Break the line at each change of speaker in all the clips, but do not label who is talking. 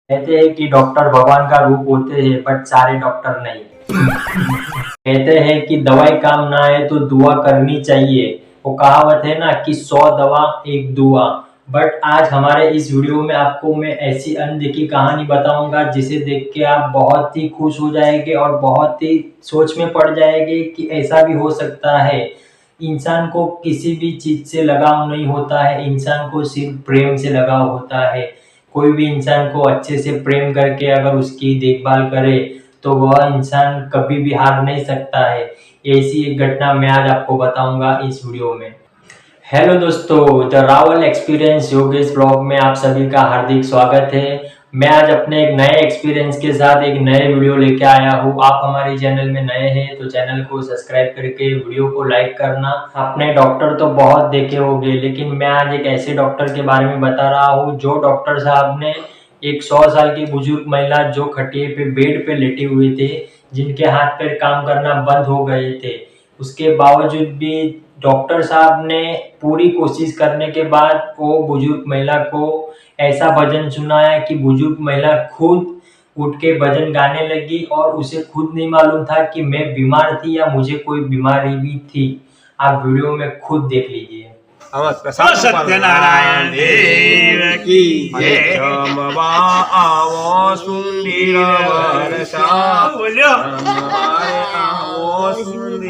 कहते हैं कि डॉक्टर भगवान का रूप होते हैं, बट सारे डॉक्टर नहीं। कहते हैं कि दवाई काम ना आए तो दुआ करनी चाहिए। वो कहावत है ना कि 100 दवा एक दुआ। बट आज हमारे इस वीडियो में आपको मैं ऐसी अनदेखी कहानी बताऊंगा जिसे देख के आप बहुत ही खुश हो जाएंगे और बहुत ही सोच में पड़ जाएंगे कि ऐसा भी हो सकता है। इंसान को किसी भी चीज से लगाव नहीं होता है, इंसान को सिर्फ प्रेम से लगाव होता है। कोई भी इंसान को अच्छे से प्रेम करके अगर उसकी देखभाल करे तो वह इंसान कभी भी हार नहीं सकता है। ऐसी एक घटना मैं आज आपको बताऊंगा इस वीडियो में। हेलो दोस्तों, the Rawal experience Yogesh blog में आप सभी का हार्दिक स्वागत है। मैं आज अपने एक नए एक्सपीरियंस के साथ एक नए वीडियो लेके आया हूँ। आप हमारे चैनल में नए हैं तो चैनल को सब्सक्राइब करके वीडियो को लाइक करना। आपने डॉक्टर तो बहुत देखे होंगे, लेकिन मैं आज एक ऐसे डॉक्टर के बारे में बता रहा हूँ जो डॉक्टर साहब ने एक 100 साल की बुजुर्ग महिला जो खटिए पे बेड पे लेटे हुए थे, जिनके हाथ पैर काम करना बंद हो गए थे, उसके बावजूद भी डॉक्टर साहब ने पूरी कोशिश करने के बाद वो बुजुर्ग महिला को ऐसा भजन सुनाया कि बुजुर्ग महिला खुद उठ के भजन गाने लगी और उसे खुद नहीं मालूम था कि मैं बीमार थी या मुझे कोई बीमारी भी थी। आप वीडियो में खुद देख लीजिए।
सत्यनारायण देव की जय। आओ सुंदर वर्षा बोलो आओ सुंदर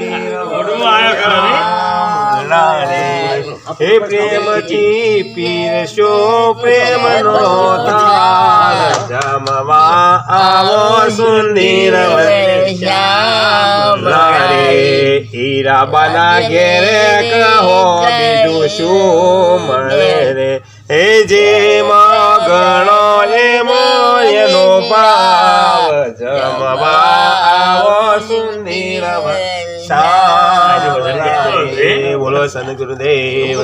हे प्रेमची पीरशो प्रेम नोतार जमवा आओ सुंदर वर्षा हीरा बना घेरे कहो बिदुषु मरे हे जे गणो एनो पाव जमवा आओ सुंदर बोलो सन गुरुदेव।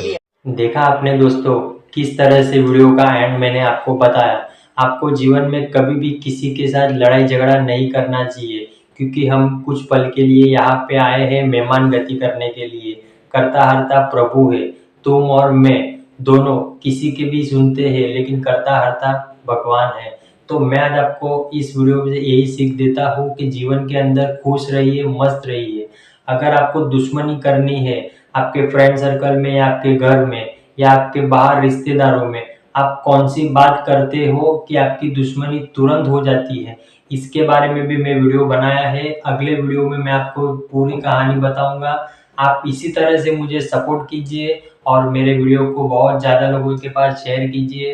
देखा आपने दोस्तों किस तरह से वीडियो का एंड मैंने आपको बताया। आपको जीवन में कभी भी किसी के साथ लड़ाई झगड़ा नहीं करना चाहिए, क्योंकि हम कुछ पल के लिए यहाँ पे आए हैं मेहमान गति करने के लिए। करता हरता प्रभु है, तुम और मैं दोनों किसी के भी सुनते हैं, लेकिन करता हरता भगवान है। तो मैं आज आपको इस वीडियो में यही सीख देता हूँ कि जीवन के अंदर खुश रहिए, मस्त रहिए। अगर आपको दुश्मनी करनी है आपके फ्रेंड सर्कल में या आपके घर में या आपके बाहर रिश्तेदारों में, आप कौन सी बात करते हो कि आपकी दुश्मनी तुरंत हो जाती है, इसके बारे में भी मैं वीडियो बनाया है। अगले वीडियो में मैं आपको पूरी कहानी बताऊंगा। आप इसी तरह से मुझे सपोर्ट कीजिए और मेरे वीडियो को बहुत ज़्यादा लोगों के पास शेयर कीजिए।